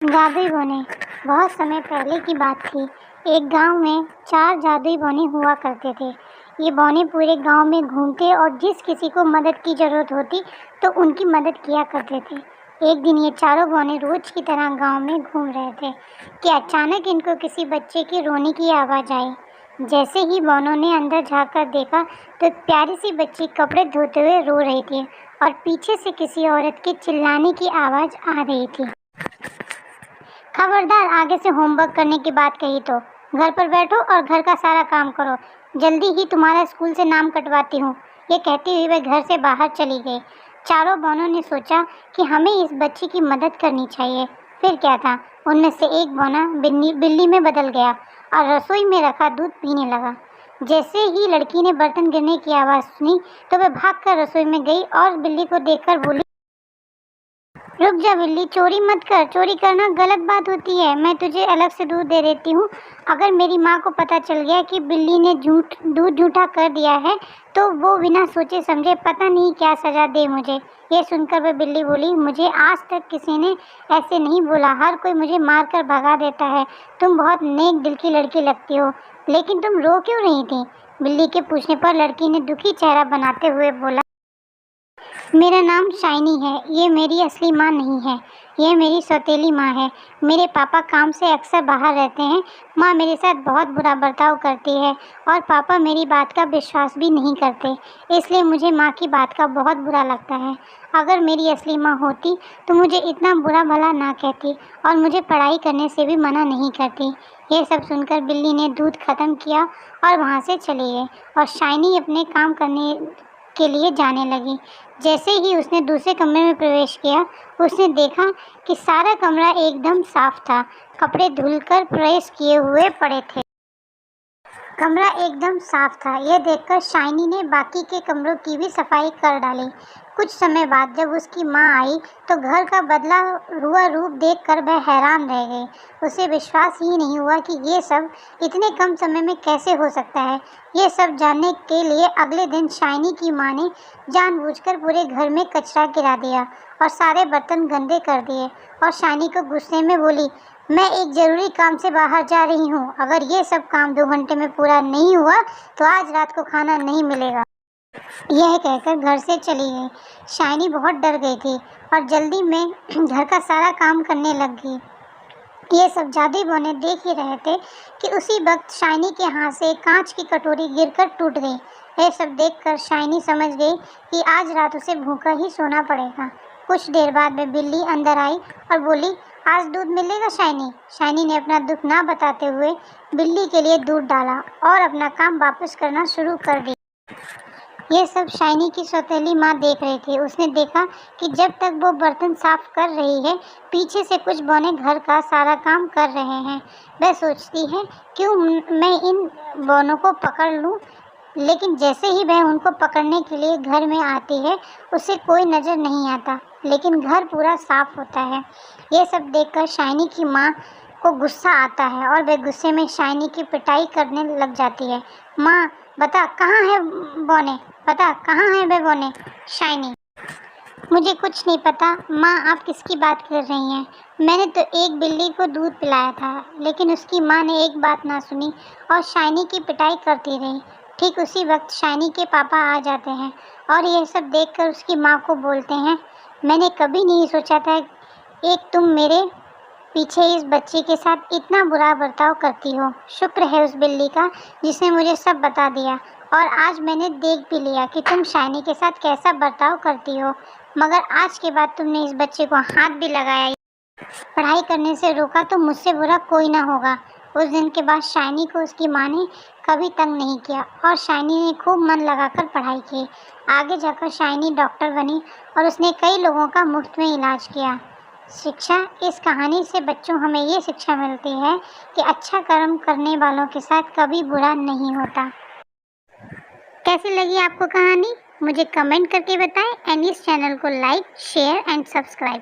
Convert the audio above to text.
जादुई बौने। बहुत समय पहले की बात थी। एक गांव में 4 जादुई बौने हुआ करते थे। ये बौने पूरे गांव में घूमते और जिस किसी को मदद की ज़रूरत होती तो उनकी मदद किया करते थे। एक दिन ये चारों बौने रोज की तरह गांव में घूम रहे थे कि अचानक इनको किसी बच्चे के रोने की आवाज़ आई। जैसे ही बौनों ने अंदर झाँककर देखा तो एक प्यारी सी बच्ची कपड़े धोते हुए रो रही थी और पीछे से किसी औरत के चिल्लाने की आवाज़ आ रही थी। खबरदार, आगे से होमवर्क करने की बात कही तो घर पर बैठो और घर का सारा काम करो। जल्दी ही तुम्हारा स्कूल से नाम कटवाती हूँ। ये कहती हुई वह घर से बाहर चली गई। चारों बौनों ने सोचा कि हमें इस बच्ची की मदद करनी चाहिए। फिर क्या था, उनमें से एक बौना बिल्ली में बदल गया और रसोई में रखा दूध पीने लगा। जैसे ही लड़की ने बर्तन गिरने की आवाज़ सुनी तो वह भागकर रसोई में गई और बिल्ली को देखकर बोली, रुक जा बिल्ली, चोरी मत कर। चोरी करना गलत बात होती है। मैं तुझे अलग से दूध दे देती हूँ। अगर मेरी माँ को पता चल गया कि बिल्ली ने दूध झूठा कर दिया है तो वो बिना सोचे समझे पता नहीं क्या सज़ा दे मुझे। ये सुनकर वह बिल्ली बोली, मुझे आज तक किसी ने ऐसे नहीं बोला। हर कोई मुझे मार कर भगा देता है। तुम बहुत नेक दिल की लड़की लगती हो, लेकिन तुम रो क्यों रही थी? बिल्ली के पूछने पर लड़की ने दुखी चेहरा बनाते हुए बोला, मेरा नाम शाइनी है। ये मेरी असली माँ नहीं है, ये मेरी सौतेली माँ है। मेरे पापा काम से अक्सर बाहर रहते हैं। माँ मेरे साथ बहुत बुरा बर्ताव करती है और पापा मेरी बात का विश्वास भी नहीं करते, इसलिए मुझे माँ की बात का बहुत बुरा लगता है। अगर मेरी असली माँ होती तो मुझे इतना बुरा भला ना कहती और मुझे पढ़ाई करने से भी मना नहीं करती। ये सब सुनकर बिल्ली ने दूध ख़त्म किया और वहाँ से चली गई और शाइनी अपने काम करने के लिए जाने लगी। जैसे ही उसने दूसरे कमरे में प्रवेश किया, उसने देखा कि सारा कमरा एकदम साफ था। कपड़े धुलकर प्रेस किए हुए पड़े थे। कमरा एकदम साफ था। यह देखकर शाइनी ने बाकी के कमरों की भी सफाई कर डाली। कुछ समय बाद जब उसकी माँ आई तो घर का बदला हुआ रूप देखकर वह हैरान रह गई। उसे विश्वास ही नहीं हुआ कि ये सब इतने कम समय में कैसे हो सकता है। ये सब जानने के लिए अगले दिन शाइनी की माँ ने जानबूझकर पूरे घर में कचरा गिरा दिया और सारे बर्तन गंदे कर दिए और शाइनी को गुस्से में बोली, मैं एक ज़रूरी काम से बाहर जा रही हूँ। अगर ये सब काम 2 घंटे में पूरा नहीं हुआ तो आज रात को खाना नहीं मिलेगा। यह कहकर घर से चली गई। शाइनी बहुत डर गई थी और जल्दी में घर का सारा काम करने लग गई। ये सब जादुई बौने देख ही रहे थे कि उसी वक्त शाइनी के हाथ से एक कांच की कटोरी गिरकर टूट गई। यह सब देखकर शाइनी समझ गई कि आज रात उसे भूखा ही सोना पड़ेगा। कुछ देर बाद वह बिल्ली अंदर आई और बोली, आज दूध मिलेगा शाइनी। शाइनी ने अपना दुख ना बताते हुए बिल्ली के लिए दूध डाला और अपना काम वापस करना शुरू कर दिया। ये सब शाइनी की सौतेली माँ देख रही थी। उसने देखा कि जब तक वो बर्तन साफ कर रही है, पीछे से कुछ बौने घर का सारा काम कर रहे हैं। वह सोचती है, क्यों मैं इन बौनों को पकड़ लूँ। लेकिन जैसे ही वह उनको पकड़ने के लिए घर में आती है, उसे कोई नज़र नहीं आता, लेकिन घर पूरा साफ होता है। ये सब देखकर शाइनी की माँ को गुस्सा आता है और वह गुस्से में शाइनी की पिटाई करने लग जाती है। माँ, बता कहाँ है बौने, बता कहाँ है वे बौने। शाइनी, मुझे कुछ नहीं पता। माँ, आप किसकी बात कर रही हैं? मैंने तो एक बिल्ली को दूध पिलाया था, लेकिन उसकी माँ ने एक बात ना सुनी और शाइनी की पिटाई करती रही। ठीक उसी वक्त शाइनी के पापा आ जाते हैं और यह सब देखकर उसकी माँ को बोलते हैं, मैंने कभी नहीं सोचा था एक तुम मेरे पीछे इस बच्चे के साथ इतना बुरा बर्ताव करती हो। शुक्र है उस बिल्ली का जिसने मुझे सब बता दिया और आज मैंने देख भी लिया कि तुम शाइनी के साथ कैसा बर्ताव करती हो। मगर आज के बाद तुमने इस बच्चे को हाथ भी लगाया, पढ़ाई करने से रोका तो मुझसे बुरा कोई ना होगा। उस दिन के बाद शाइनी को उसकी माँ ने कभी तंग नहीं किया और शाइनी ने खूब मन लगाकर पढ़ाई की। आगे जाकर शाइनी डॉक्टर बनी और उसने कई लोगों का मुफ्त में इलाज किया। शिक्षा, इस कहानी से बच्चों हमें ये शिक्षा मिलती है कि अच्छा कर्म करने वालों के साथ कभी बुरा नहीं होता। कैसी लगी आपको कहानी? मुझे कमेंट करके बताएं एंड इस चैनल को लाइक, शेयर एंड सब्सक्राइब।